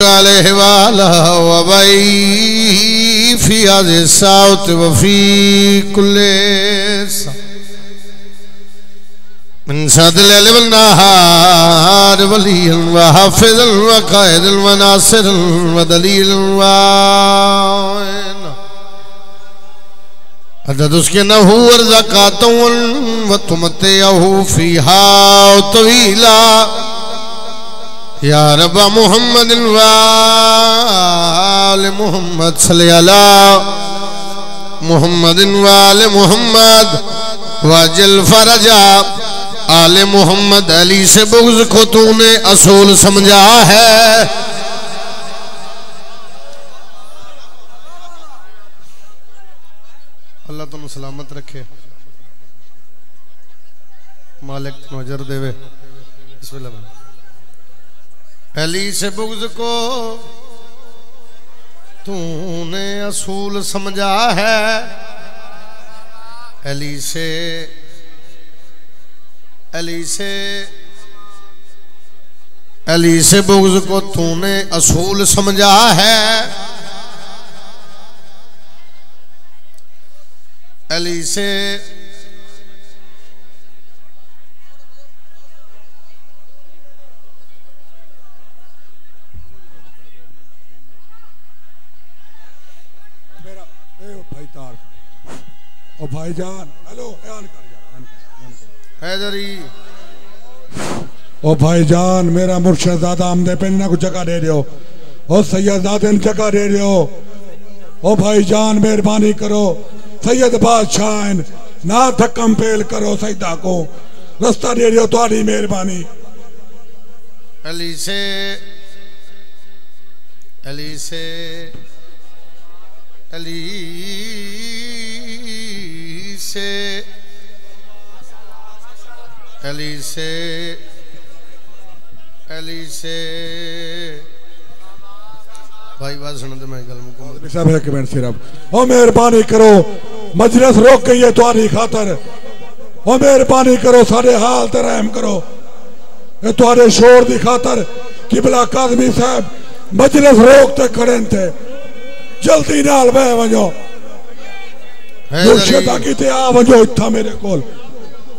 अलैहि वाला वबाई फी हाज़ि साउत वफी कुल्ले मिन सदल वल नहार वलियन व हाफिज़न व कायदन व नासिरन व दलीलन व अदद उसके नहू व ज़कातुन व तुमतिअहु फीहा तवीला या रब मुहम्मद व आले मुहम्मद सल्ली अला मुहम्मद व आले मुहम्मद वजल फरजा आले मोहम्मद अली से बुग़्ज़ को तूने असूल समझा है। अल्लाह तुम सलामत रखे, मालिक नजर देवे। अली से बुग़्ज़ को तूने असूल समझा है। अली से बुग़्ज़ को तूने असूल समझा है। अली से ओ भाईजान, हेलो हैदरी। ओ भाईजान, मेरा मुर्शिदादा आमदे पे ना कुछ जगह दे रहे हो। ओ सैयदादे ने जगह दे रहे हो। ओ भाईजान मेहरबानी करो, सैयद बादशाह ना धक्कम पेल करो, सैयदा को रास्ता दे रहे हो, तुम्हारी मेहरबानी। अली से भाई बात सुनो तो मैं गल मुकम्मल सब एक मिनट सिर्फ। ओ मेहरबानी करो, मजलिस रोक गई है तुम्हारी खातर। ओ मेहरबानी करो, सारे हाल ते रहम करो। ये तुम्हारे शोर दी खातर किबला काज़मी साहब मजलिस रोक ते खड़े थे। जल्दी नाल बह वजो, मुर्शिदा की ते आ वजो इत्था मेरे कोल।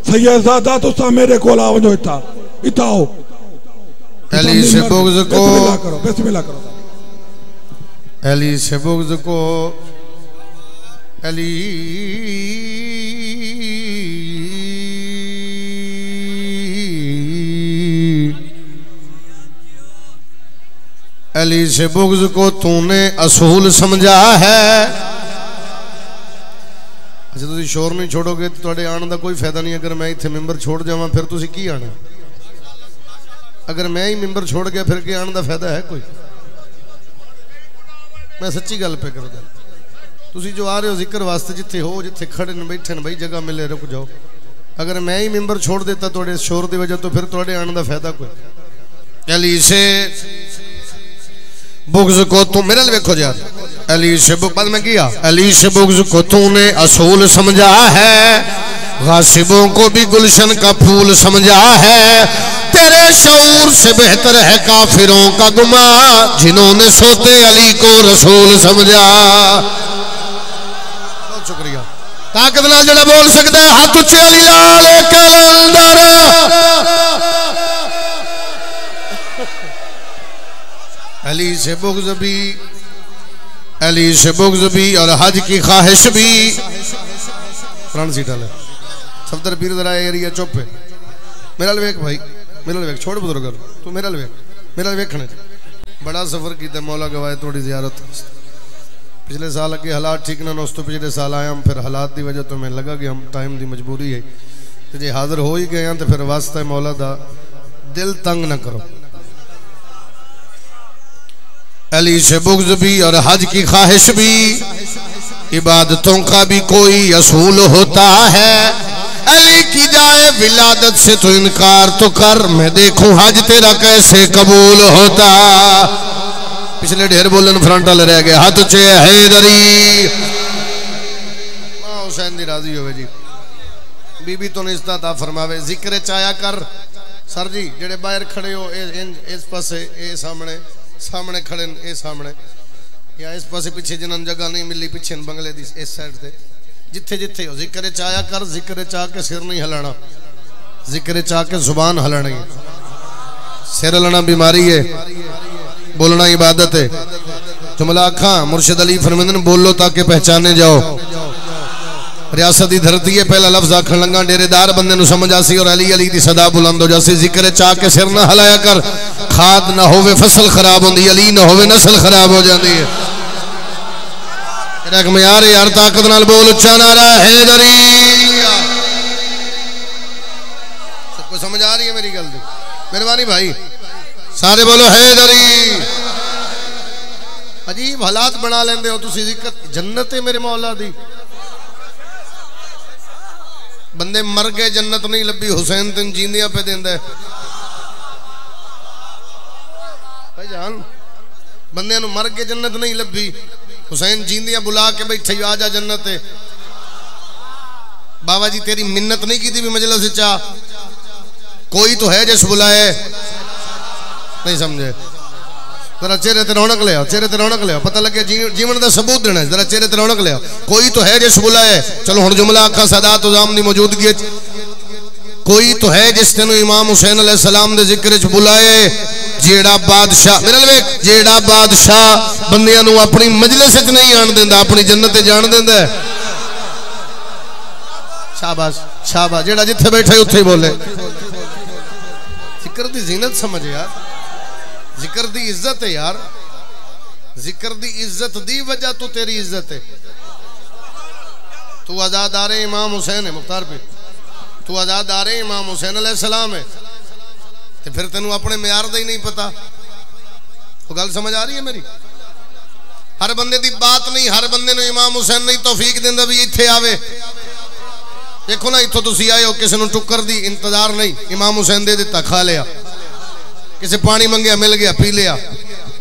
सैयदजादा तुसा मेरे कोल आ वजो इत्था आओ। अली से बुग़्ज़ को बिस्मिल्लाह करो। अली से बुग़्ज़ को अली से बुग़्ज़ को तूने असूल समझा है। अच्छा तुसी शोर नहीं छोड़ोगे तो तुहाडे आने का कोई फायदा नहीं। अगर मैं इत्थे मिंबर छोड़ जावां फिर तुसी की आना? अगर मैं ही मिंबर छोड़ गया फिर के आने का फायदा है कोई? मैं सच्ची गल पे करदा। तुसी जो आ रहे हो जिक्र वास्ते, जिथे हो जिथे खड़े न बैठे न भाई जगह मिले रुक जाओ। अगर मैं ही मिंबर छोड़ देता थोड़े शोर की वजह तो फिर थोड़े आने का फायदा कोई? अली से बुग़्ज़ को तू मेरे वेखो यार। अली से बाद में किया, अली से बुग़्ज़ को तूने असूल समझा है। गासिबों को भी गुलशन का फूल समझा है। तेरे शऊर से बेहतर है काफिरों का गुमा, जिन्होंने सोते अली को रसूल समझा। बहुत शुक्रिया। ताकत नाल जड़ा बोल सकता है हाथ उच्चे अली लाल कलंदर। अली से बुग़्ज़ भी और हज की ख्वाहिश भी। फ्रंट सीट वाले सफदर पीर जरा एरिया चुप है। मेरा वेख भाई, मेरा वेख, छोड़ बुजुर्ग तू मेरा वेख, मेरा वेखने बड़ा सफर किया मौला गवाए थोड़ी ज़ियारत। पिछले साल अगे हालात ठीक ना, उस तो पिछले साल आया हम, फिर हालात की वजह तो मैं लगा कि हम टाइम की मजबूरी है। तो जे हाजिर हो ही गए तो फिर वास्ता मौला दा दिल तंग ना करो। अली से बुग़्ज़ भी और हज की ख्वाहिश भी। इबादतों का भी कोई असूल होता है। अली की जाए विलादत से तो इनकार तो कर, मैं देखूं हज तेरा कैसे कबूल होता। पिछले ढेर बोलन फ्रंट वाले रह गए। हाथ चे हैदरी हुसैन दी राजी होवे जी। बीबी तो निस्ता ता फरमावे जिक्र चाया कर। सर जी जेड़े बाहर खड़े हो इस पासे ए सामने सामने खड़े ए सामने या इस पासे पीछे जिन्होंने जगह नहीं मिली पीछे बंगले दी इस साइड से जिथे जिथे हो जिक्र चाया कर जिक्र चाह के सिर नहीं हिलाना जिक्र चाह के जुबान हिलानी सिर हिलाना बीमारी है बोलना इबादत है जुमला आखा मुर्शिद अली फरमांदे बोलो ताकि पहचाने जाओ रियासत की धरती है पहला लफ्ज आखन लगा डेरेदार बंदे नु समझ आसी और अली अली दी सदा बुलंद हो जासी जिक्र चाह के सिर ना हिलाया कर खाद ना होवे फसल खराब होंदी अली ना होवे नस्ल खराब हो जाती है तेरा मयार यार ताकत नाल बोल उच्चा नारा हैदरी सबको समझ आ रही है मेरी गल मेहरबानी भाई सारे बोलो हैदरी अजीब हालात बना लेंदे हो तुसी जिक्र जन्नत है मेरे मौला दी बंदे मर गए जन्नत नहीं लभी हुसैन तेन जींदियां पे देंदा है भाई जान बंदे नु मर के जन्नत नहीं लभी हुसैन जींदियां बुला के बैठे आ जा जन्नत है बाबा जी तेरी मिन्नत नहीं की थी भी मजलिस चा कोई तो है जिस बुलाए नहीं समझे जरा चेहरे ते रौनक ले आओ चेहरे ते रौनक ले आओ पता लगे जीवन का सबूत देना जरा चेहरे ते रौनक ले आओ कोई तो है जिस बुलाए चलो हुण जुमला आखा सादात उजाम दी मौजूदगी कोई तो है जिस तेन इमाम हुसैन अलैहि सलाम दे जिक्र च बुलाए जेड़ा बादशाह मेरे नाल वेख जेड़ा बादशाह बंदियां नू अपनी मजलिस च नहीं आण देंदा अपनी जन्नत ते जाण देंदा शाबाश शाबाश जेड़ा जिथे बैठे उत्थे ही बोले जिक्र दी जीनत समझ यार जिक्र दी इज्जत है यार जिक्र दी इज्जत दी वजह तो तेरी इज्जत है तू आजादारे इमाम हुसैन है मुख्तार पे तू आजादारे इमाम हुसैन अलैहि सलाम है तो फिर तेनू अपने म्यार दा ही नहीं पता तो गल समझ आ रही है मेरी हर बंदे दी बात नहीं हर बंदे नू इमाम हुसैन नहीं तौफीक देंदा भी इत्थे आवे देखो ना इत्थों तुसी आए हो किसी नू टुक्कर दी इंतजार नहीं इमाम हुसैन दे दिता खा लिया किसे पानी मंगया मिल गया पी लिया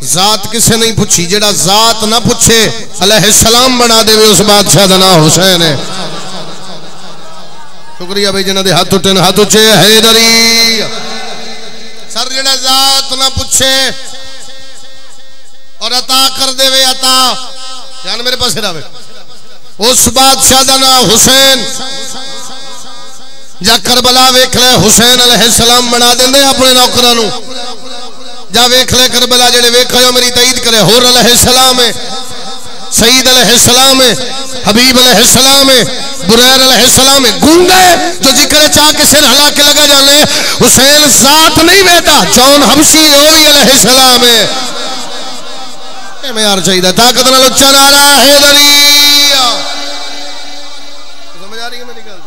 जात किसे नहीं पूछी जेड़ा जात ना पूछे अलैहिस्सलाम बना देवे उस बादशाह दा नाम हुसैन है शुक्रिया भाई जिन्हां दे हाथ उठे हाथ उच्चे हैदरी सर जेड़ा जात ना पूछे और अता कर देवे अता ध्यान मेरे पास रहे उस बादशाह दा नाम हुसैन जा करबला वेख ले हुसैन अलैहिस्सलाम बना देंदे अपने नौकरां नू जा वेख ले करबला जेड़े वेखयो मेरी तईद करे होर अलैहिस्सलाम है सईद अलैहिस्सलाम है हबीब अलैहिस्सलाम है बुरैर अलैहिस्सलाम है गूंगे जो जिक्र चाह के सिर हिला के लगा जाने हुसैन जात नहीं बेटा जौन हबशी ओ भी अलैहिस्सलाम है ए मैं यार चाहिए ताकत नाल उच्चा नारा हैदरी समझ आ रही है मेरी गल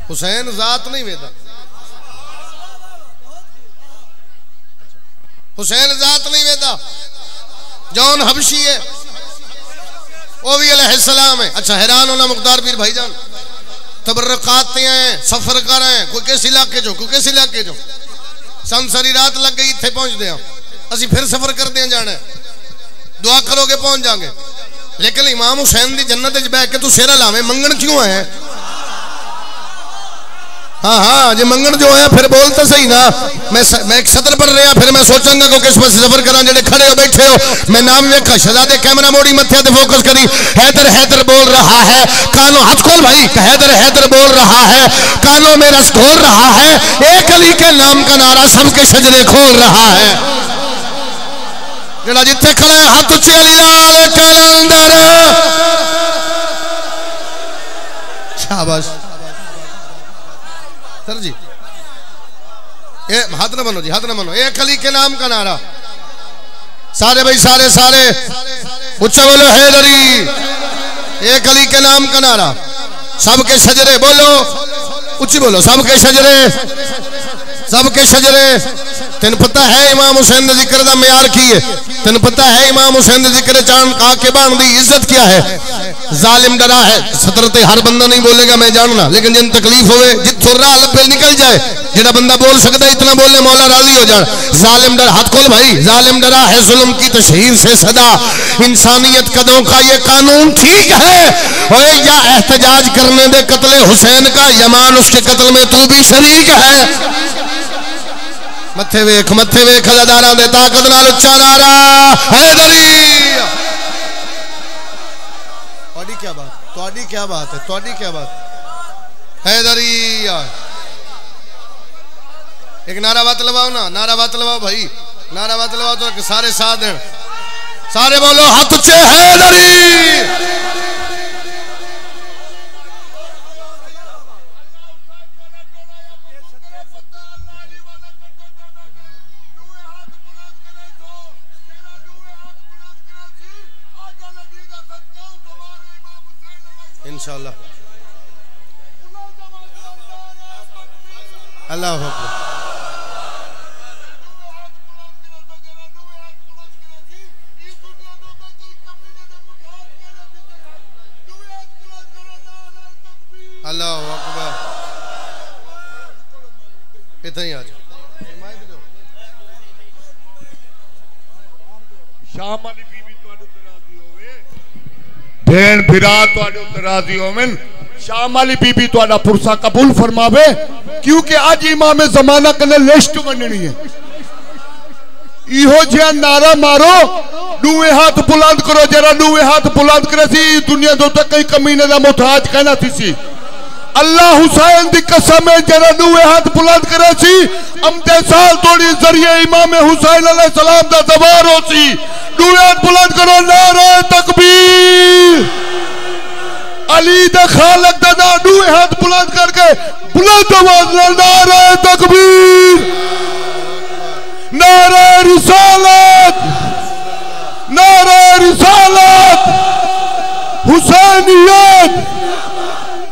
हुसैन जात नहीं वेदा हुसैन जात नहीं वेदा जौन हबशी है वो भी अलैहिस्सलाम है अच्छा हैरान होना मुख्तार पीर भाईजान तबर्रकात हैं सफर कर रहे हैं कोई किस इलाके जो कोई किस इलाके जो सन सारी रात लग गई इत्थे पहुंचते हैं असि फिर सफर करते हैं जाना दुआ करोगे पहुंच जाएंगे लेकिन इमाम हुसैन दी जन्नत च बैठ के तू सिर हिलावे मंगण क्यों है हाँ हाँ जे मंगण जो है फिर बोल तो सही ना मैं एक सदर पढ़ रहा फिर मैं सोचूंगा को किस पास सफर करा जेडे खड़े हो बैठे हो मैं नाम वेखा शहजादे कैमरा मोड़ी मथे ते फोकस करी हैदर हैदर बोल रहा है कानों हाथ खोल भाई हैदर हैदर बोल रहा है कानों में रस घोल रहा है एक अली के नाम का नारा सबके शजरे खोल रहा है जेड़ा जिथे खड़ा है हाथ उच्चे अली लाल कलंदर शाबाश सर जी ये हाथ ना बनो जी हाथ ना बनो एक अली के नाम का नारा सारे भाई सारे सारे उच्चा बोलो हैदरी एक अली के नाम का नारा सबके शजरे बोलो उच्ची बोलो सबके शजरे तेन पता है इमाम हुसैन ने जिक्र दा म्यार की है तेन पता है इमाम हुसैन ने जिक्र चांद आके बाण दी इज्जत क्या है जालिम डरा है सदर ते हर बंदा नहीं बोलेगा मैं जानना लेकिन जिन तकलीफ होवे जिथों राह लब्बे निकल जाए जेड़ा बंदा बोल सकता है इतना बोले मौला राजी हो जाए जालिम डर हाथ खोल भाई जालिम डरा है जुल्म की तशहीर से सदा इंसानियत कदों का ये कानून ठीक है ओए या एहतजाज करने दे कत्ले हुसैन का यमान उसके कत्ल में तू भी शरीक है मथे वेख अज़ादारां दे ताकत नाल उच्चा नारा हैदरी। तुहाडी क्या बात है, तुहाडी क्या बात हैदरी। एक नारा बात लगाओ ना, नारा बात लगाओ भाई, नारा बात लगाओ तो सारे साथ दें, सारे बोलो हाथ उच्चे हैदरी। इंशाअल्लाह अल्लाह अकबर। अल्लाह अकबर। इतना ही आज शाम वाली बीबी तुहाडे ते राजी होवे, भेण भिरा तुहाडे ते राजी होवन, शाम वाली बीबी तुहाडा पुरसा कबूल फरमावे, क्योंकि आज इमाम ज़माना कने लिस्ट बननी है। इहो जिहा नारा मारो, दुए हाथ बुलंद करो, जरा दुए हाथ बुलंद करे सी दुनिया दो तक कई कमीने दा मुताज कहना सी। अल्लाह हुसैन दी कसम है, जरा दुए हाथ बुलंद करे सी अमदे साल तोड़ी जरिए इमाम हुसैन अलैहि सलाम दा ज़वार हो सी। दुए हाथ बुलंद करो, नारे तकबीर। अली दे खालक दा ना दुए हाथ बुलंद करके बुलंद आवाज नाल नारे तकबीर, नारे रिसालत, नारे रिसालत, हुसैनियत।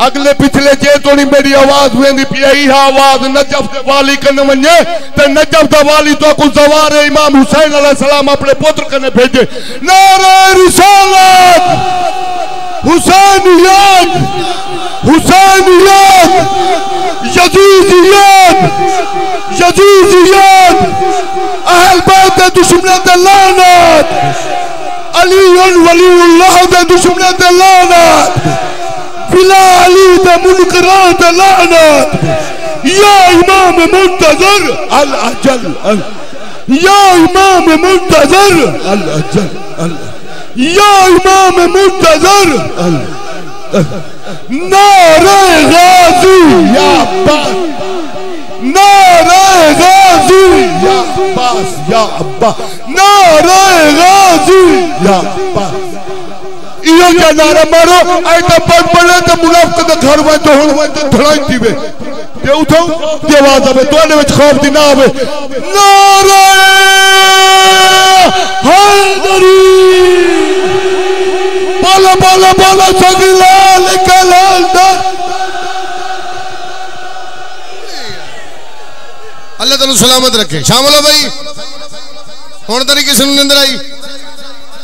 अगले पिछले जे थोड़ी मेरी आवाज वेंदी पई है, आवाज नजफ दे वाली कने वने ते नजफ दा वाली तो को ज़वार इमाम हुसैन अलैहि सलाम अपने पुत्र कने भेजे। नारे रिसालत, हुसैनियत, हुसैनियत, यजीदियत, यजीदियत, अहल बैत दे दुश्मन ते लानत, अली वलीउल्लाह दे दुश्मन ते लानत, फिला अली दे मुनकरां ते लानत। या इमाम मुंतज़र अल अजल, या इमाम मुंतज़र अल अजल, या इमाम मुंतज़र अल। नारे गाज़ी या अब्बास, नारे गाज़ी या अब्बास, या अब्बास, नारे गाज़ी या अब्बास। इहो क्या नारा मारो, आई तो पढ़े तो मुनाफिक दे घर में तो हुन में तो धड़ाई थीवे ते उठो ते आवाज आवे, तोने विच खौफ दी ना आवे। नारे हैदरी, बोलो बोलो बोलो सगलाल कलांदर। अल्लाह तआला सलामत रखे। शामिल हो भाई, हुण तो नहीं किसी नूं निंदर आई।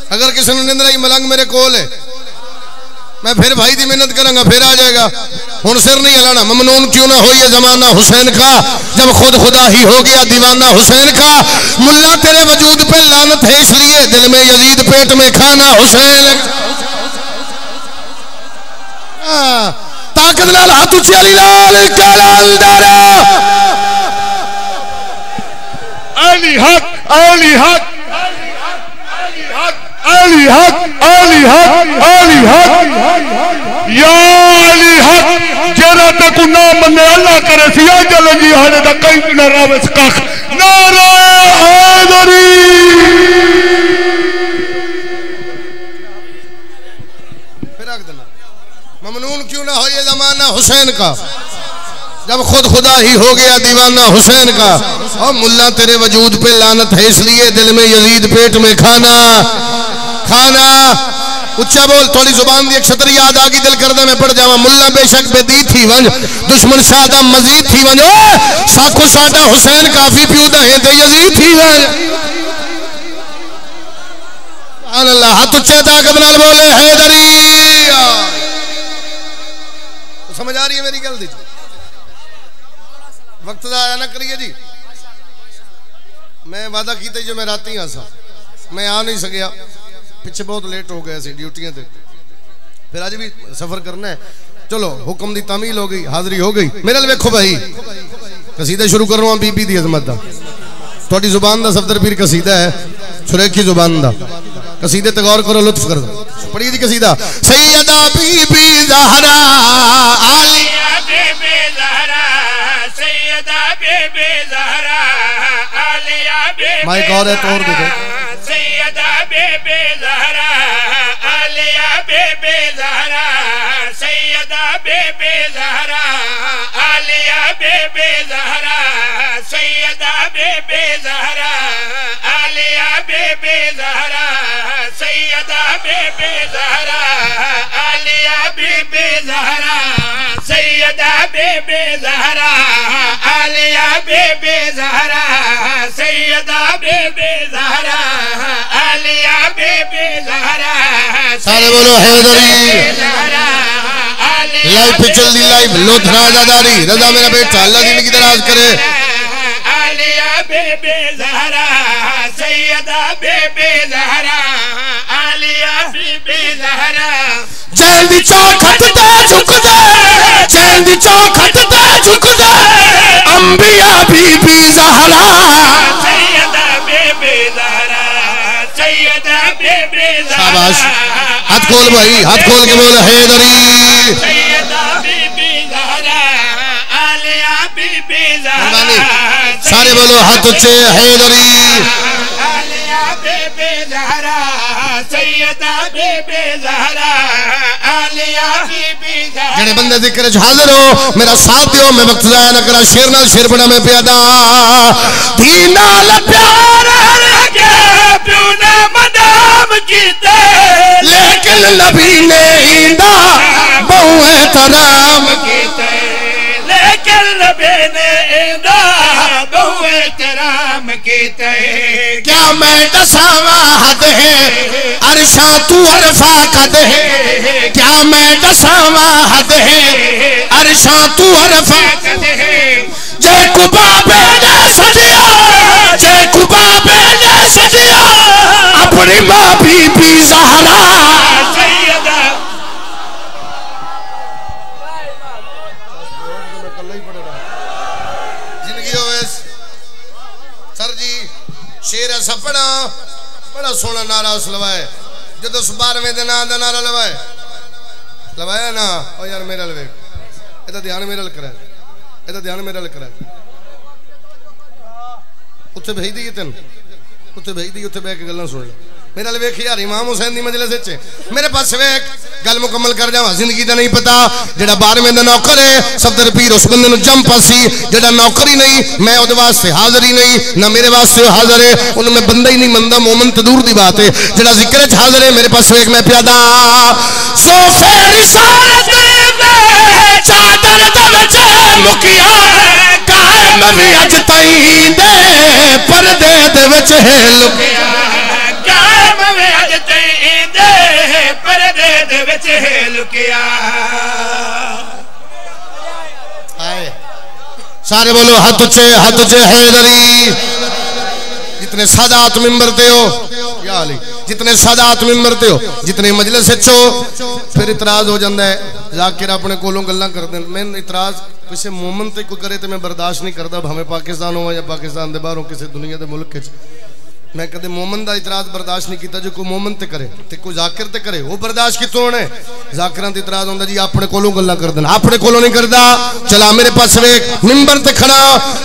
अगर किसी ने निंदर आई, मलंग मेरे कोल है, मैं फिर भाई की मेहनत करूंगा, फिर आ जाएगा। हुण सिर नहीं हिलाना। ममनून क्यों ना हो ये जमाना हुसैन का, जब खुद खुदा ही हो गया दीवाना हुसैन का। मुल्ला तेरे वजूद पे लानत है, इसलिए दिल में यजीद पेट में खाना हुसैन। ताकत नाल हाथ उच्चे अली लाल कलंदर। अली हक, अली हक, अली हक, अली हक, अली हक, या अली हक। जरा तक ना मने अल्लाह करे सी आ चल जी हाले दा कई न रावे कख। नारे हैदरी। फिर रख देना। ममनून क्यों ना हो ये जमाना हुसैन का, जब खुद खुदा ही हो गया दीवाना हुसैन का। और मुल्ला तेरे वजूद पे लानत है, इसलिए दिल में यजीद पेट में खाना खाना। उच्चा बोल, थोड़ी जुबान दी एक छतरी याद आ गई, दिल करदा मैं पढ़ जावा। मुल्ला बेशक बेदी थी वंज, दुश्मन शादा मजीद थी वंज। साखो साडा हुसैन काफी प्यूदा है ते यजीद थी वंज। सुभान अल्लाह। हाथ उच्चे ताकत नाल बोले हैदरी। तो समझ आ रही है मेरी गल दी? वक्त दा आया ना करिए जी। मैं वादा कीता जो मैं राती आ सा, मैं आ नहीं सकिया, पिछे बहुत लेट हो गया सी ड्यूटियां ते। फिर आज भी सफर करना है। चलो हुक्म दी तामील हो गई, हाजिरी हो गई। मेरे लिए देखो भाई, कसीदा शुरू कर रहा हूं बीबी दी अजमत दा। थोड़ी जुबान दा सफदर पीर कसीदा है सुरेखी जुबान दा कसीदे ते गौर करो लुत्फ कर दो पढ़िए जी कसीदा सैयदा बीबी ज़हरा आलिया बीबी ज़हरा सैयदा बीबी ज़हरा आलिया बीबी माइक और है तो और देखो सैयदा बीबी ज़हरा आलिया बीबी ज़हरा सैयदा बीबी ज़हरा आलिया बीबी ज़हरा सैयदा बीबी ज़हरा आलिया बीबी ज़हरा सैयदा बीबी ज़हरा आलिया बीबी ज़हरा सैयदा बीबी ज़हरा आलिया बीबी ज़हरा सैयदा बीबी ज़हरा आलिया बीबी ज़हरा सारे बोलो हैदरी लाइव पे चल दी लाइव लोधरा आजादारी रजा मेरा बेटा अल्लाह जिंदगी दराज करे आलिया बीबी ज़हरा सैयदा बीबी ज़हरा आलिया बीबी ज़हरा चैन दी चौखट ते झुक दे चैन दी चौखट ते झुक दे अंबिया बीबी ज़हरा सैयदा बीबी ज़हरा सैयदा बीबी ज़हरा शाबाश हाथ खोल भाई हाथ खोल के बोल हैदरी सैयदा बीबी ज़हरा आलिया बीबी ज़हरा सारे बोलो हाथ ऊंचे हैदरी आलिया बीबी ज़हरा सैयदा बीबी ज़हरा आलिया बीबी ज़हरा जने बंदे जिक्र च हाजिर हो मेरा साथ दियो मैं वक्त जाया ना करा शेर नाल शेर बना मैं प्यादा धी नाल प्यार लगे प्यू ने मदाम कीते लेकिन नबी ने इंदा बहु एहतराम कीते लेकिन नबी ने इंदा बहु एहतराम कीते क्या मैं दसावा हद है अरशा तू अरफा कद है क्या मैं दसावा हद है अरशा तू अरफा कद है जय कुबा बेने सजिया जय कुबा बेने सजिया अपनी मां बीबी ज़हरा सैयदा जिंदगी होवे सर जी शेर ऐसा बड़ा सोना नारा उस लवाए जो 12वें दिन आदा नारा लवाया ना ओ यार मेरा लवे एदा ध्यान मेरा करा एदा ध्यान मेरा करा उत्थे भेज दी तेन उत्थे भेज दी उत्थे बैठ के गल्लां सुन ले मेरा वेख यार इमाम हुसैन दी मजलिस विच मेरे पास वेख गल मुकम्मल कर जावा जिंदगी दा नहीं पता जेड़ा 12वें दा नौकर है सफदर पीर उस बंदे नु जम पासी जेड़ा नौकरी नहीं मैं ओदे वास्ते हाजिर ही नहीं ना मेरे वास्ते हाजिर है उन मैं बंदा ही नहीं मनदा मोमिन ते दूर दी बात है जेड़ा जिक्र च हाजिर है मेरे पास वेख मैं प्यादा सोफे रिसालत में चादर दा विच मुकिया कायम भी अज ताईं दे पर्दे दे विच है लुकिया सारे बोलो हाथ ऊंचे हैदरी जितने सादात मिंबर ते हो या अली जितने सादात मिंबर ते हो जितने मजलिस विच हो फिर इतराज हो जाता है जाकिर अपने कोलों गल्लां करदे मैं इतराज किसी मोमन ते कोई करे तो मैं बर्दाश्त नहीं करता भावें पाकिस्तान हो या पाकिस्तान दे बाहरों किसी दुनिया के मुल्क मैं कदे मोमन का इतराज बर्दाश्त नहीं किया जो कोई मोमन ते करे ते कोई जाकिर ते करे वो बर्दाश्त कितों होने जाकिरां ते इतराज होंदा जी अपने कोलों गल्लां कर देना अपने कोलों नहीं करदा चला मेरे पास वेख मिंबर ते खड़ा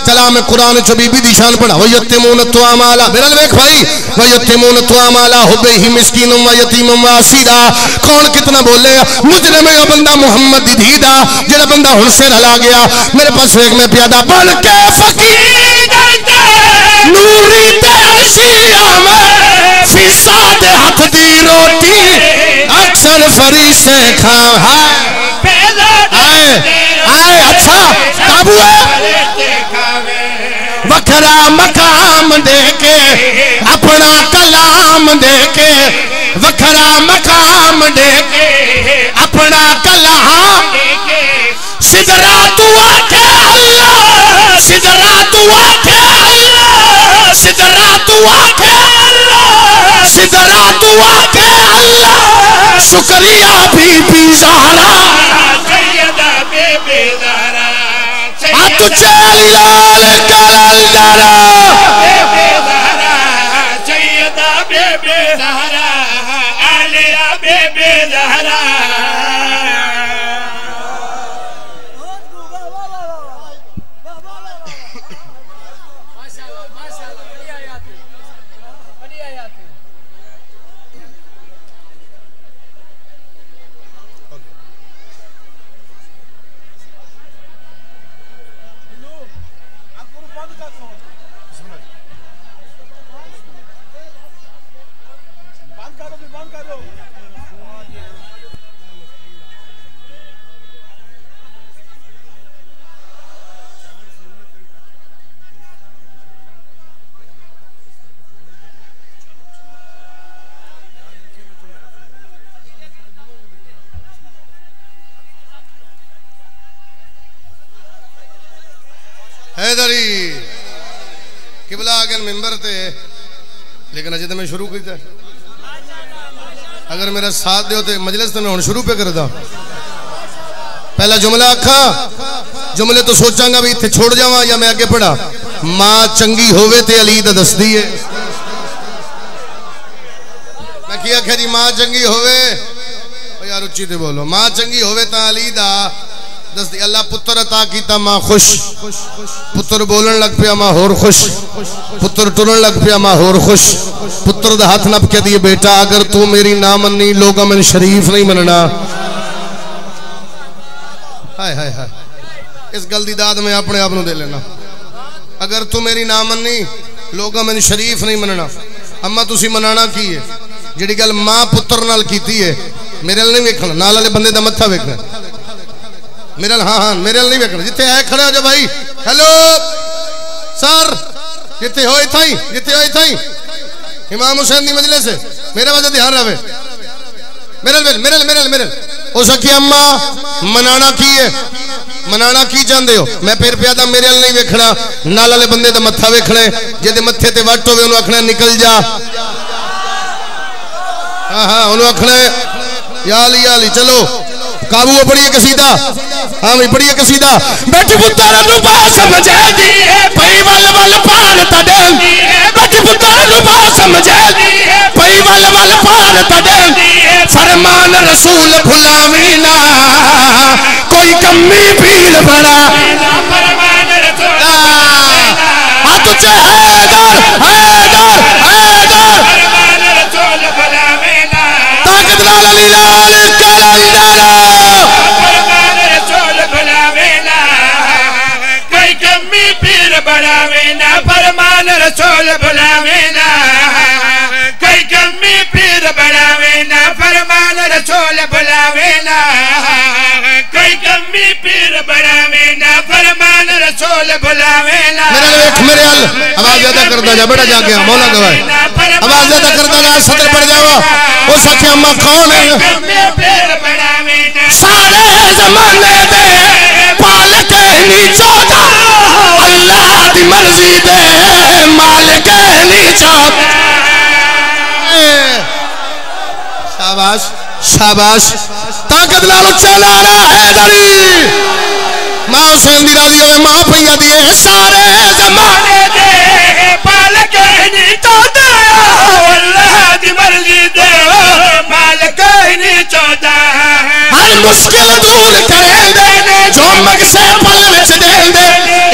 चला मैं कुरान च बीबी दी शान पढ़ा व यतीमून तुआमाला मेरा वेख भाई व यतीमून तुआमाला हुबे ही मिस्कीन व यतीम व असीदा कौन कितना बोले मुजरिम है बंदा मोहम्मद दी धी दा जेड़ा बंदा हुन सिर हिला गया मेरे पास वेख मैं प्यादा बन के फकीर नूरी ते शिया में फीसा दे हाथ दी रोटी अक्सर फरीसे खा आए आए अच्छा काबू है वखरा मकाम दे के अपना कलाम दे के वखरा मकाम दे के अपना कलाम दे के सिदरा तू आके अल्लाह सिदरा तू आके अल्लाह सिदरा तू आके अल्लाह सिदरा तू आके अल्लाह शुक्रिया बीबी ज़हरा सैयदा बीबी ज़हरा तुझे लाल कलंदरा बेबे ज़हरा आलिया बेबे ज़हरा हैदरी किबला अगर मिंबर ते लेकिन अजे तो मैं शुरू किया अगर मेरा साथ दो तो मजलिस तो मैं हुण शुरू पे करदा पहला जुमला आखा जुमले तो सोचांगा भी इत्थे छोड़ जावां या मैं आगे पढ़ा मां चंगी होवे ते अली दा दसदी है मैं की आख्या जी मां चंगी होवे यार उच्ची ते बोलो मां चंगी होवे ता अली दा दसदी अल्लाह पुत्र अता कीता मां खुश पुत्र बोलन लग पिया मां होर खुश पुत्र टुरन लग पिया मां होर खुश पुत्र दा हाथ नप के दिए बेटा अगर तू मेरी ना मन्नी लोगा मैंने शरीफ नहीं मनना हाय हाय हाय इस गल दी दाद में अपने आप नूं दे लेना अगर तू मेरी ना मन्नी लोगा मैंने शरीफ नहीं मनना अम्मा तुसी मनाना की है जिहड़ी गल मां पुत्र नाल कीती है मेरे नाल नहीं वेखना नाल वाले बंदे दा मत्था वेखना मेरे हाँ हाँ मेरे नहीं वेखना जिथे है खड़े हो जा भाई हेलो सर जिथे हो इथा ही जिथे हो इथा ही इमाम हुसैन दी मजलिस है मेरे वजह ध्यान रहे मेरे मेरे मेरे मेरे हो सकी अम्मा मनाना की है मनाना की चाहते हो मैं फिर पिया था मेरे नहीं वेखना नाल वाले बंदे दा मत्था वेखना जिहदे मत्थे ते वट होवे उन्होंने आखना निकल जा हाँ हाँ उन्होंने आखना या अली चलो काबू पढ़िए कसीदा हाँ भाई पढ़िए कसीदा बच पुत्र नु बा समझे दी पई वल वल पार तडे बच पुत्र नु बा समझे दी पई वल वल पार तडे फरमान रसूल भुलावी ना कोई कमी पीर बड़ा फरमान रसूल हाथ च हैदर हैदर हैदर फरमान रसूल भुलावी ना ताकत लाल अली लाल काला इदारा फरमान रसूल बुलावे ना कोई कमी पीर बढ़ावे ना फरमान रसूल बुलावे ना कोई कमी पीर बढ़ावे ना फरमान रसूल बुलावे ना मेरे आवाज ज्यादा करता जा बेटा जाके मौला गवाए आवाज ज्यादा करता जा सदर पड़ जावा वो सखी अम्मा कौन है सारे जमाने दे पालक नहीं चौथा अल्लाह दी मर्जी दे मालिक नहीं चौथा शाबाश शाबाश ताकत नाल उच्चा नारा हैदरी मां हुसैन दी राजी होवे मां भैया दी सारे जमाने दे पालक नहीं चौथा अल्लाह दी मर्जी दे मालिक नहीं चौथा हर मुश्किल दूर करेंदे जो मगसे पल विच देंदे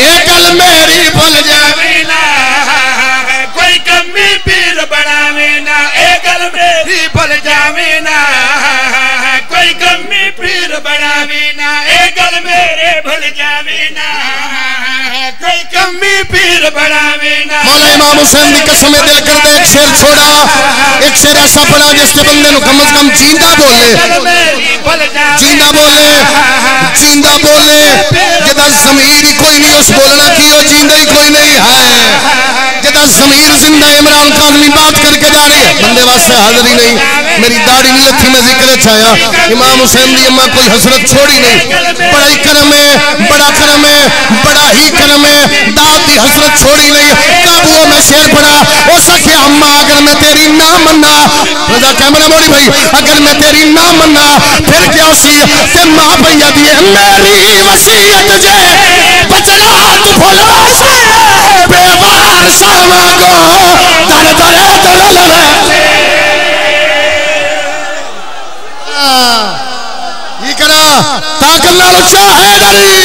ए गल मेरी भुल जावे ना कोई कमी पीर बनावे ना ए गल मेरी भुल जावे ना कोई कमी पीर बनावे ना ए गल मेरे भुल जावे ना कोई कमी पीर बनावे ना मौला इमाम हुसैन दी कसम दिल कर दे एक शेर छोड़ा एक शेर ऐसा पढ़ा जिसके बंदे नु कम से कम जिंदा बोले जिंदा बोले जिंदा बोले जिदा ज़मीर ही कोई नहीं उस बोलना की वो जिंदा ही कोई नहीं है जिदा ज़मीर जिंदा इमरान काज़मी बात करके जा रही है बंदे वास्ते हाजिर ही नहीं मेरी दाढ़ी नहीं लथी मैं जिक्र छाया इमाम हुसैन दी अम्मा कोई हसरत छोड़ी नहीं बड़ा ही करम है बड़ा करम है बड़ा ही करम है दाद दी हसरत छोड़ी नहीं काबू में शेर पड़ा ओ सके अम्मा अगर मैं तेरी ना मन्ना रजा कैमरा मोड़ी भाई अगर मैं तेरी ना मन्ना फिर क्या सी ते मां भैया दी मेरी वसीयत जे बचना तू भुलवा से बेवार सावा को दर दर दर लवे नाल हैदरी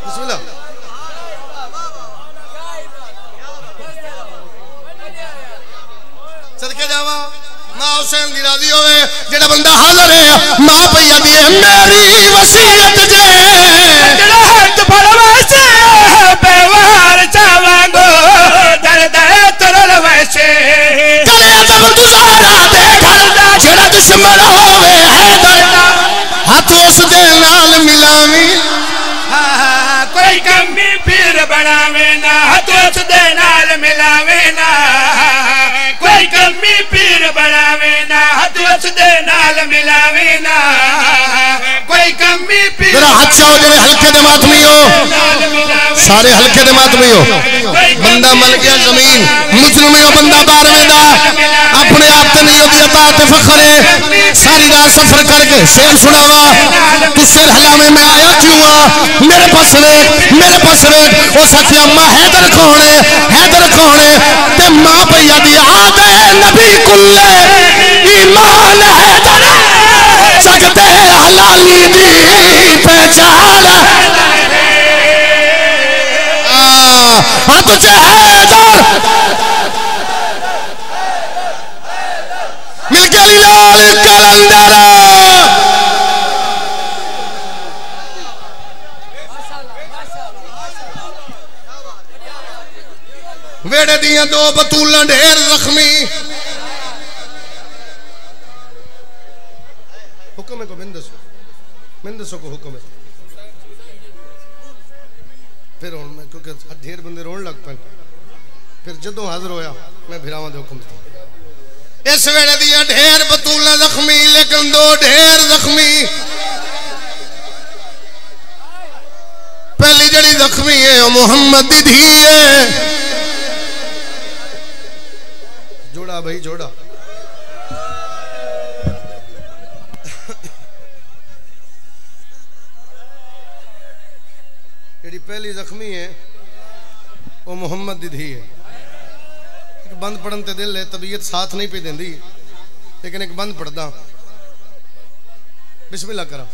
बिस्मिल्लाह सदके जावा मां हुसैन दी राजी होवे जेड़ा बंदा हाजिर है मां भैया दी मेरी वसीयत जे जेड़ा हाथ फड़वासे बेवार चावांगो दर्द तरल वैसे कले अदब गुजारा दे घरदा जेड़ा दुश्मन होवे हैदर हाथ उस दे नाल मिलावी कोई कमी पीर बनावे ना हाथ उस दे नाल मिलावे ना कोई कमी पीर बनावे ना हाथ उस दे नाल मिलावे ना कोई कमी पीर मेरा हाथ चाहो जेड़े हल्के दे मातमी हो सारे हल्के दे मातमी हो बंदा मल गया जमीन मुजरिम हो बंदा बारवे दा अपने आप ते नहीं होती अता ते फखर है सारी रात सफर करके शेर सुनावा तू शेर हलावे मैं आया क्यों आ मेरे पास वे ओ सखी अम्मा हैदर कौन है ते मां भैया दी आदे नबी कुल्ले ईमान हैदर सकते हलाली दी पहचान तुझे हैदर मिल गई लाल कलंदर वेड़े दियां दो बतूलां ढेर जख्मी हुक्म है को मैंने दसो को हुक्म है फिर मैं क्योंकि ढेर बंदे रोन लग पे फिर जदों हाजिर होया मैं भिरावां दे हुक्म दिता इस वेड़े दियां ढेर बतूलां जख्मी लेकिन दो ढेर जख्मी पहली जड़ी जख्मी है वो मोहम्मद दी धी है जोड़ा भाई जोड़ा जेड़ी पहली जख्मी है वो मोहम्मद दी धी है एक बंद पढ़न ते दिल है तबीयत साथ नहीं पे देंदी लेकिन एक बंद पढ़दा बिस्मिल्लाह करा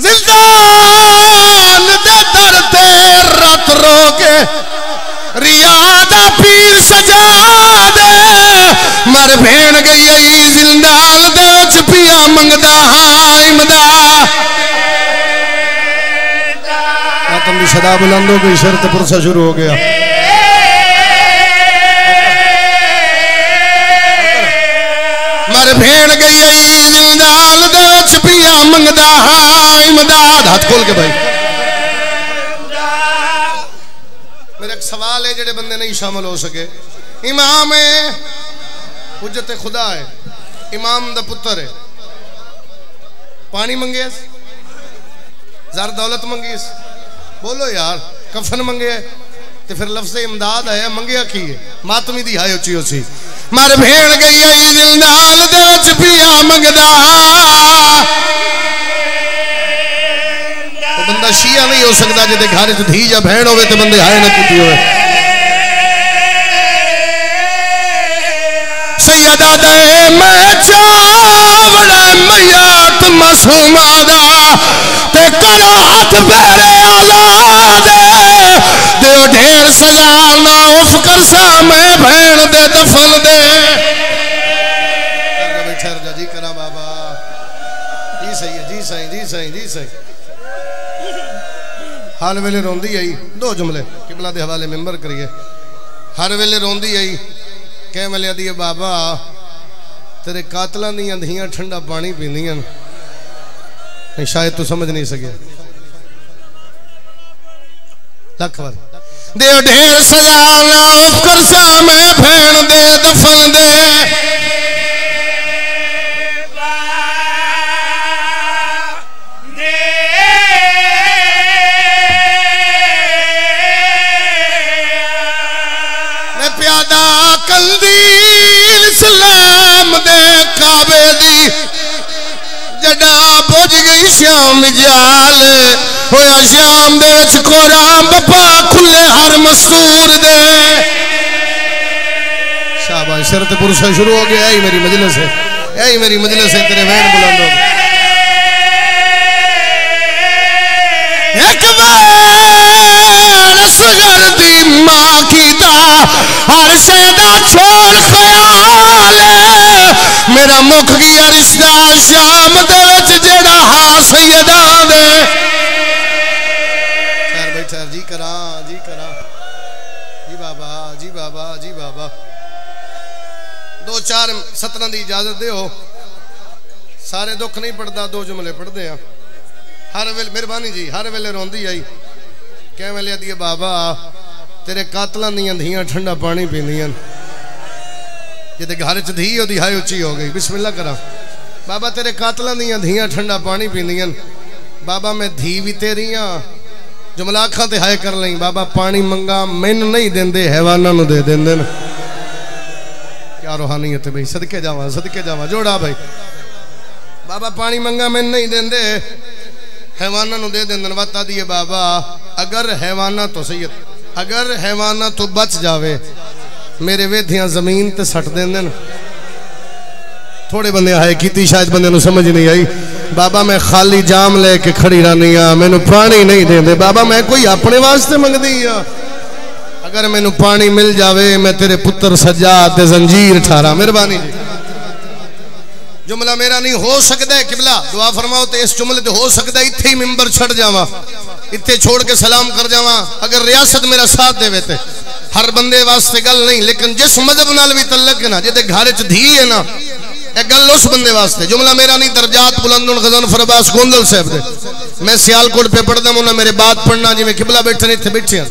जिंदान दे दर ते रात रोके रियादा पीर सजा दे मर भेण गई जिंदाल दे पिया मंगदा हां इमदाद मातम दी सदा बुलंद हो गई शर्त पुरसा शुरू हो गया मर भेण गई जिंदाल दे पिया मंगदा हां इमदाद हाथ खोल के भाई मेरा एक सवाल है जेड़े बंदे नहीं शामिल हो सके इमाम है हुज्जत खुदा है इमाम दा पुत्र है पानी मंगे ज़र दौलत मंगी बोलो यार कफन मंगे ते फिर लफ्ज़ इमदाद है मंगया की है मातमी दी हाय उची उची मर भेण गई जिंदाल दे विच पिया मंगदा तो बंदा शिया नहीं हो सकता जिदे घर च धी या बहन होवे ते बंदे हाय ना कीती होवे सैयदा दे मैं चावड़ा मैयात मासूमा दा ते करो हाथ पैरे आजाद दे ढेर सजा ना उफ कर सा मैं बहन दे दफन दे बैठा जी करा बाबा जी सही है जी सही जी सही जी सही हर वेले रोंदी आई दो जुमले किबला दे हवाले मेंबर करिए हर वेले रोंदी आई कह वेले आदि बाबा तेरे कातलां दियां धियां ठंडा पानी पींदियां नहीं शायद तू समझ नहीं सके लख बार दे ढेर सजा ना कर सा मैं भेण दे दफन दे सलाम दे काबे दी जड़ा बुझ गई श्याम जाल होया श्याम दे विच कोराम बपा खुले हर मस्तूर दे शाबाश शरत पुरुष शुरू हो गया ही मेरी मजलिस है यही मेरी मजलिस है तेरे वैन बुलंद हो एक बार असगर दी मां कीता हर शेदा छोड़ ख्याल मेरा मुख गया रिश्ता शाम दे विच जेड़ा हां सैयदा दे बैठा जी करा जी बाबा जी बाबा जी बाबा 2-4 सतना की इजाजत दो सारे दुख नहीं पढ़ता 2 जुमले पढ़ते हैं हर वेले मेहरबानी जी हर वेले रोंदी आई कै वेले आदि बाबा तेरे कातलों दी धियां ठंडा पानी पींदियां जिते घर च धी ओदी हाय उच्ची हो गई बिस्मिल्लाह करा बाबा तेरे कातलों दी धियां ठंडा पानी पींदियां बाबा मैं धी भी तेरी हाँ जुमला अखा ते हाय कर लई बाबा पानी मंगा मैनू नहीं देंदे हैवाना नू दे देंदे न क्या रूहानियत है भाई सदके जावा जोड़ा भाई बाबा पानी मंगा मैनू नहीं देंदे हैवाना नू दे देंदे वता दिए बाबा अगर हैवाना तो सैयद अगर हैवाना तो बच जावे मेरे वेधियां जमीन ते सट देंदे न थोड़े बंदे आए की शायद बंदे नू समझ नहीं आई बाबा मैं खाली जाम लेके खड़ी रहनी हाँ मैनू पानी नहीं देंदे बाबा मैं कोई अपने वास्ते मंगदी हाँ अगर मैनू पानी मिल जावे मैं तेरे पुत्र सज्जाद ते जंजीर ठारा मेहरबानी जुमला मेरा नहीं हो सकता है किबला दुआ फरमाओ तो इस जुमले ते हो सकता है इत्थे ही मिंबर छड़ जावा इत्थे छोड़ के सलाम कर जावा अगर रियासत मेरा साथ देवे ते हर बंदे वास्ते गल नहीं लेकिन जिस मजहब नाल भी तल्लक है ना जिते घर च धी है ना गल उस बंदे वास्ते जुमला मेरा नहीं दर्जात बुलंदुल गजन फरबास गोंदल साहब दे मैं सियालकोट पे पढ़दा हूं मेरे बात पढ़ना जिवें किबला बैठे ने इत्थे बैठे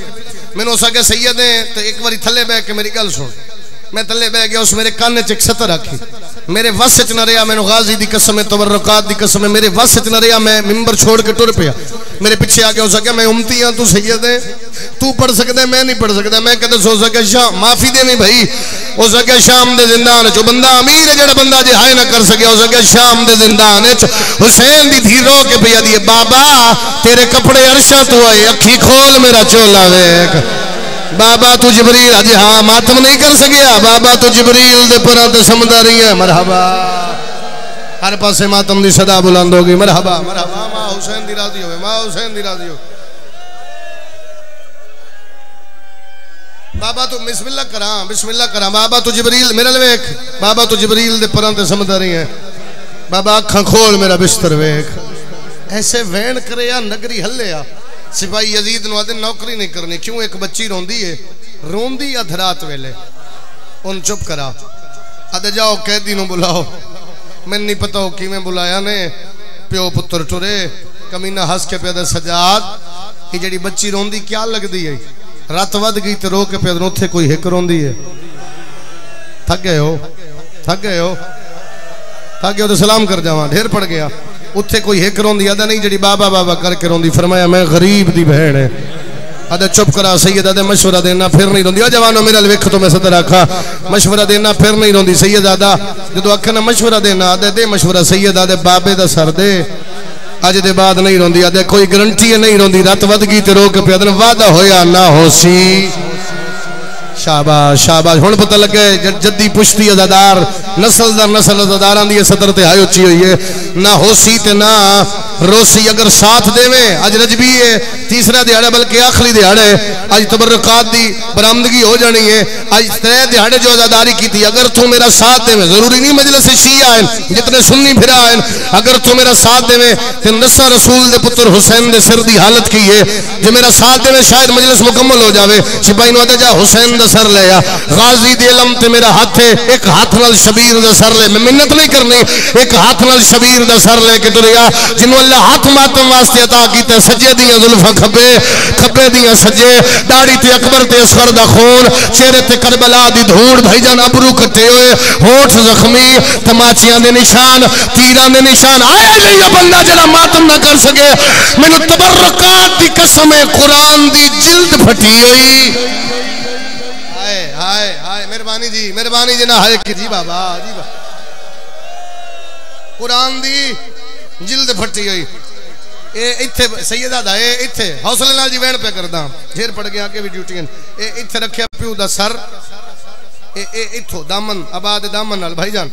मैनू उस आगे सैयद है तो एक बारी थल्ले बैठ के मेरी गल सुन मैं थल्ले बह गया उस मेरे कान च एक सतर आखी मेरे वस च न रहा मैनू गाजी दी कसम है तबर्रुकात दी कसम है मेरे वस च न रहा मैं मिंबर छोड़ के टुर पिया मेरे पीछे आ गया उस आगे मैं उम्मती हाँ तू सैयद है तू पढ़ सकता मैं नहीं पढ़ सकता मैं कहते सो सके शाम माफी देवी भाई हो सके शाम दे जिंदान चो बंदा अमीर है जेड़ा बंदा जे हाय ना कर सके हो सके शाम दे जिंदान हुसैन दी धी रो के पिया दिए बाबा तेरे कपड़े अरशा तू आए अखी खोल मेरा चोला वेख बाबा तू जिबरील अज हाँ मातम नहीं कर सकिया बाबा तू जिबरील दे परां ते समझदा रही है मरहबा हर पासे मातम दी सदा बुलंद होगी मरहबा मरहबा मां हुसैन दी राजी होवे मां हुसैन दी राजी हो बाबा तू बिस्मिल्लाह करा बाबा तू जिबरील मेरे वेख बाबा तू जिबरील दे परां ते समझदा रही है बाबा अखां खोल मेरा बिस्तर वेख ऐसे वैन करे या नगरी हल्ले आ सिपाही यजीद नु आदे नौकरी नहीं करनी क्यों एक बच्ची रोंदी है रोंदी अधरात वेले उन चुप करा आदे जाओ कैदी नु बुलाओ मैनू नहीं पता किवें बुलाया ने प्यो पुत्र टुरे कमीना हंस के पे सजाद ये जेड़ी बच्ची रोंदी क्या लगदी है रात वध गई तो रो के पे उथे कोई हिक रोंदी है थक गए हो तो सलाम कर जावा ढेर पड़ गया उत्थे कोई हिक रोंदी आदा नहीं जी बाबा बाबा करके रोंदी फरमाया मैं गरीब दी बहन है आदा चुप करा सैयद आदा मशवरा देना फिर नहीं रोंदी जवानों मेरे वेख तो मैं सदर आखा मशवरा देना फिर नहीं रोंदी सैयद आदा जो आखे ना मशवरा देना आदे दे मशवरा सैयद आदे बाबे दा सर दे अज दे बाद नहीं रोंदी आदे कोई गारंटी नहीं रोंदी रात वध गई तो रो के पे वादा होया ना होसी शाबाश शाबाश हुण पता लगे जद्दी पुश्ती अज़ादार नस्ल दर नस्ल अज़ादारां दी सदर ते हाय उच्ची हुई है ना होसी ते ना रोसी अगर साथ देवे अज रजबी है तीसरा दिहाड़ा बल्कि आखिरी दिहाड़े अज तबर्रुकात दी बरामदगी हो जानी है अज 3 दिहाड़े जो अज़ादारी की थी अगर तू मेरा साथ देवे जरूरी नहीं मजलिस शिया है जितने सुन्नी फिरा है अगर तू मेरा साथ देवे ते नस्र रसूल दे पुत्र हुसैन दे सिर दी हालत की है जो मेरा साथ देवे शायद मजलिस मुकम्मल हो जावे सिपाही नु आदा जा हुसैन दा सर ले आ गाजी दे इलम ते मेरा हाथ है एक हाथ नाल शबीर दा सर ले मैं मिन्नत नहीं करनी एक हाथ नाल शबीर दा सर लेके टुरिया जिन्हों अल्लाह हाथ मातम वास्ते अता कीते सज्जे दियां जुल्फां खब्बे खब्बे दियां सज्जे दाढ़ी ते अकबर ते असगर दा खून चेहरे ते करबला दी धूड़ भाईजान अबरू कटे हुए होठ जख्मी तमाचियां दे निशान तीरां दे निशान आया नहीं बंदा जरा मातम ना कर सके मैनू तबर्रुकात दी कसम है कुरान दी जिल्द फटी हुई हाय हाय हाय मेहरबानी जी ना हाय जी बाबा कुरान दी जिल्द फटी हुई ए इत्थे सैयदा दा ए इत्थे हौसले नाल जी वैन पे करदा ढेर पड़ गया आगे भी ड्यूटियां ए इत्थे रखिया प्यू दा सर ए इथो दामन आबाद दामन नाल भाईजान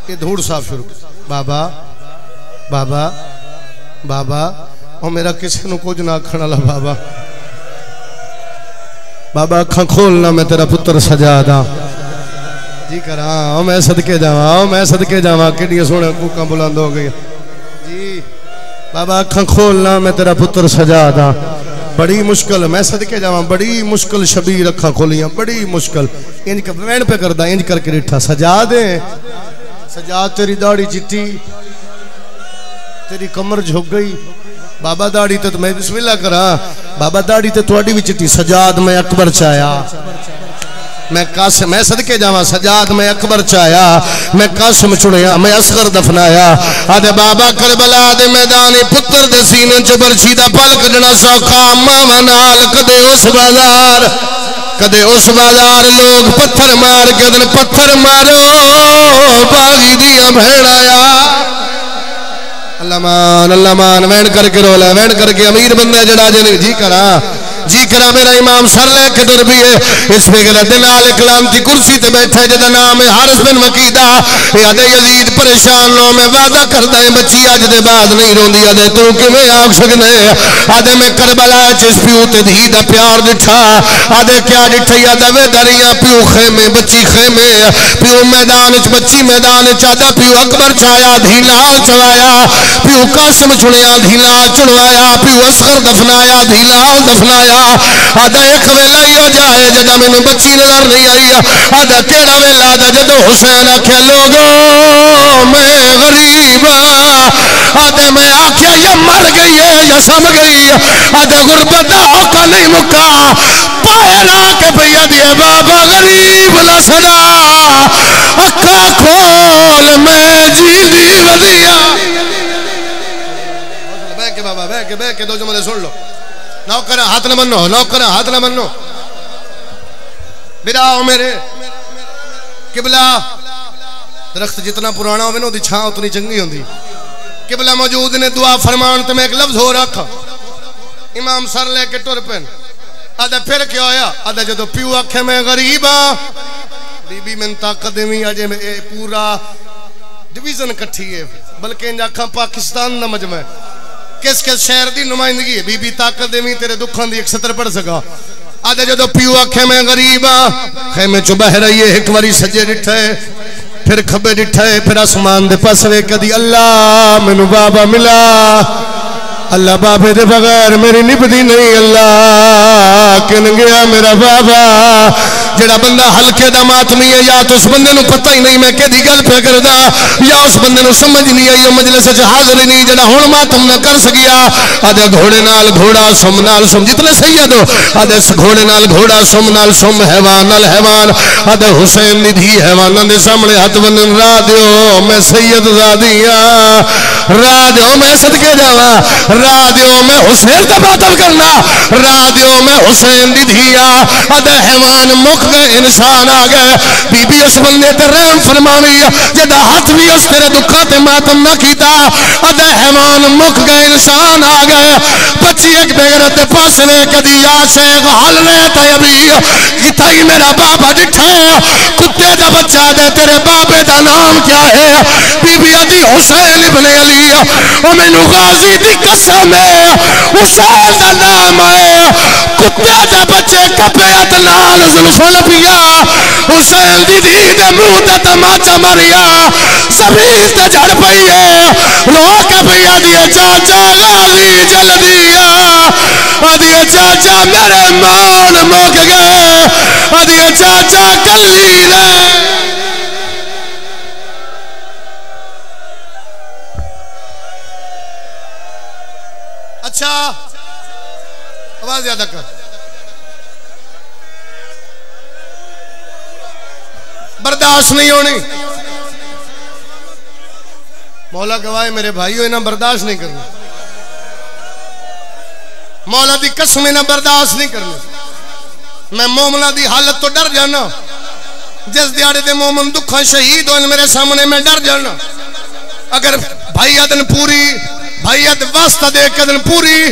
ये धूड़ साफ शुरू बाबा बाबा बाबा और मेरा किसी को कुछ ना आखण वाला बाबा बाबा अखा खोलना मैं तेरा पुत्र सजा दा जी करा मैं सदके जावा मैं सदके जावा कि सोने कूका बुलंद हो गई जी बाबा अखा खोलना मैं तेरा पुत्र सजा दा बड़ी मुश्किल मैं सदके जावा बड़ी मुश्किल शबीर अखा खोलियां बड़ी मुश्किल इंज वैन पे करदा इंज करके डिठा सजा दे सजा तेरी दाढ़ी चिट्टी तेरी कमर झुक गई बाबा दाढ़ी तो मैं बिस्मिल्लाह करा बाबा दाढ़ी तो थोड़ी भी चिट्टी सजाद मैं अकबर चाया मैं कासिम मैं सदके जावा सजाद मैं अकबर चाया मैं कासिम चुनिया मैं असगर दफनाया आदे बाबा करबला दे मैदान पुत्र दे सीने च बरछी दा पल कढना सौखा मावा नाल कदे उस बाजार लोग पत्थर मार के दिन पत्थर मारो बागी दिया भेड़ाया अल्लाह मान वैन करके रोला वैन करके अमीर बंदे जड़ा जने जी करा मेरा इमाम सर लेके टुर भी है इस फिक्र दे नाल कलाम की कुर्सी ते बैठा जिहदा नाम है हारिस बिन वकीदा आदे यजीद परेशान नो मैं वादा करदा है बच्ची अज दे बाद नहीं रोंदी आदे तू किवें आख सकदे आदे मैं करबला च इस प्यू ते धी दा प्यार दिठा आदे क्या दिठा आदे वे दरिया प्यू खेमे बच्ची खेमे प्यू मैदान च बच्ची मैदान च आदा प्यू अकबर छाया धी लाल चवाया प्यू कासिम चुनिया धी लाल चुनवाया प्यू असगर दफनाया धी लाल दफनाया आदा एक वेला ही हो जाए जदा मैनू बच्ची नजर नहीं आई आदा केड़ा वेला आदा जदों हुसैन आख्या लोगो मैं गरीब आदे मैं आख्या या मर गई है या सम गई आदे गुरबत दा औका नहीं मुका पाए ला के भैया दिए बाबा गरीब ला सदा अखा खोल मैं जी दी वदिया बह के दो जुमले सुन लो नौकर हाथ न मनो नौकर हाथ न मनो बिराओ मेरे किबला दरख्त जितना पुराना हो छां उतनी चंगी होंदी किबला मौजूद ने दुआ फरमान तो मैं एक लफ्ज हो रखा इमाम सर लेके टुर पेन आदा फिर क्या होया आदा जो प्यू आखे मैं गरीब हाँ बीबी मैंने ताकत देवी अजे पूरा डिवीजन कट्ठी है बल्कि आखा पाकिस्तान का मजमा किस किस शहर की नुमाइंदगी है बीबी ताकत देवी तेरे दुखों की 170 पढ़ सका आदे जो प्यू आखे मैं गरीब हाँ खेमे चो बह रही है एक बारी सजे डिठा है फिर खबे डिठा है फिर आसमान दे पास वे कदी अल्लाह मैनू बाबा मिला अल्लाह बाबे दे बगैर मेरी निभदी नहीं अल्लाह किन गया मेरा बाबा जेड़ा बंदा हल्के दा मातमी है या तो उस बंदे नु पता ही नहीं मैं केदी गल पे करदा या उस बंदे नु समझ नहीं आई मजलिस च हाजिर ही नहीं जेड़ा हुण मातम ना कर सकिया आदे घोड़े नाल घोड़ा सुम नाल सुम जितने सैयद हो आदे घोड़े नाल घोड़ा सुम नाल सुम हैवान नाल हैवान आदे हुसैन दी धी हैवानां दे सामने हाथ बंदन रा दियो मैं सैयद ज़ादियां रा दियो मैं सदके जावा रा दियो मैं हुसैन दा मातम करना रा दियो मैं हुसैन दी धिया आदे हैवान मुक गए इंसान आ गए बीबी उस बंदे ते रहम फरमावी जदा हाथ भी उस तेरे दुखा ते मातम ना कीता अदे हैवान मुक गए इंसान आ गए बच्ची एक बेगरत ते पास ने कदी या शेख हल रहे थे अभी किथा ही मेरा बाबा डिठा कुत्ते दा बच्चा दे तेरे बाबे दा नाम क्या है बीबी आदि हुसैन इब्ने अली ओ मैनू गाजी दी कसम है हुसैन दा नाम है कुत्ते दा बच्चे कपैत नाल जुल्फल पिया हुसैन दी धी दे मुंह ते तमाचा मारिया जमीन ते झड़ पई है रो के पिया दिए चाचा गाजी जल्दिया दिए चाचा मेरे मान मुक गए दिए चाचा कली रे अच्छा आवाज ज्यादा कर बर्दाश्त नहीं होनी मौला गवाह मेरे भाइयों इन्हें बर्दाश्त नहीं करना मौला दी कसम इन्हें बर्दाश्त नहीं करनी मैं मोमना दी हालत तो डर जाना जिस दिहाड़े दे मोमन दुखा शहीद हो मेरे सामने मैं डर जाना अगर भाईया दिन पूरी भाईया वास्ता दे के दिन पूरी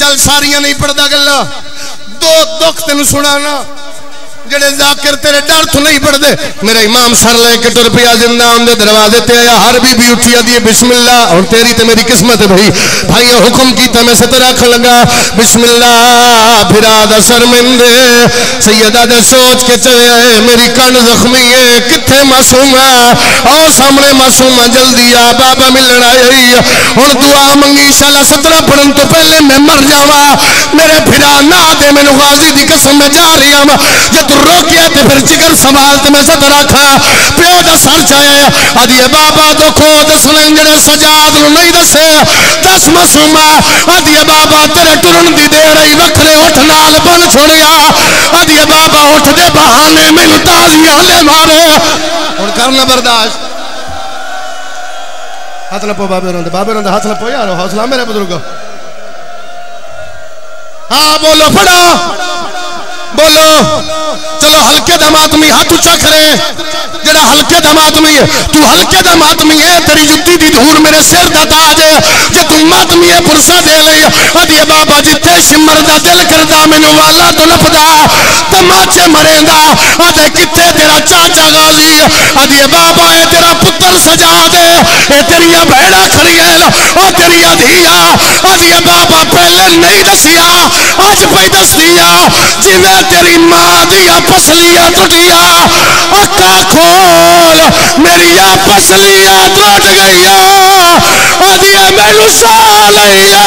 चल सारिया नहीं पढ़ता गल्ला दो दुख तेन सुनाना जड़े जाकिर तेरे डर तो नहीं पड़ते। मेरा इमाम सर लेके टुर पिया जिंदा उनके दरवाजे ते आया। हर बीबी उठी आदि बिस्मिल्लाह। और तेरी ते मेरी किस्मत है भाई हुक्म किया मैं सतर रख लगा बिस्मिल्लाह। फिरा दा शर्मिंदे सैयदा दे सोच के चले मेरी कन जख्मी है किथे मासूमा और सामने मासूमा जल्दी आ बाबा मिलना आई हुण दुआ मंगी शाला सतरा पढ़न तो पहले मैं मर जावा। मेरे फिरा ना दे मैनू गाजी दी कसम में जा रही हूं जे तू रोकिया ते फिर जिगर संभाल ते मैं सत रखा। प्यो दा सर चाहे आदि बाबा दुखो दसने जड़े सजाद नूं नहीं दसे दस मासूमा आदि बाबा तेरे टुरन दी देर आई वखरे उठ नाल बन छोड़िया। आदि बाबा उठ दे बहाने मैनू तालियां ले मारे हुण करना बर्दाश्त। हाथ लपो बाबे उन्होंने हाथ लपो यार हौसला मेरे बुजुर्ग। हाँ बोलो पढ़ो बोलो चलो हल्के दा मातमी हाथ उच्चा करे जरा हल्के दा मातमी है तू हल्के दा मातमी है तेरी जुत्ती दी धूड़ मेरे सिर दा ताज है जे तू मातमी है पुरसा दे ले अदी बाबा जिथे शिमर दा दिल करदा मैनू वाला तो नपदा तमाचे मरेंदा अदे किथे तेरा चाचा गाजी अदी बाबा है तेरा पुत्र सजा दे ए तेरिया भेड़ा खड़ियां ओ तेरिया धिया अदी बाबा पहले नहीं दसिया आज पे दस दिया जिवे तेरी मां दिया पसलियां टुटिया अक्का खोल मेरिया पसलियां टूट गईया अदी मैनू सा लईया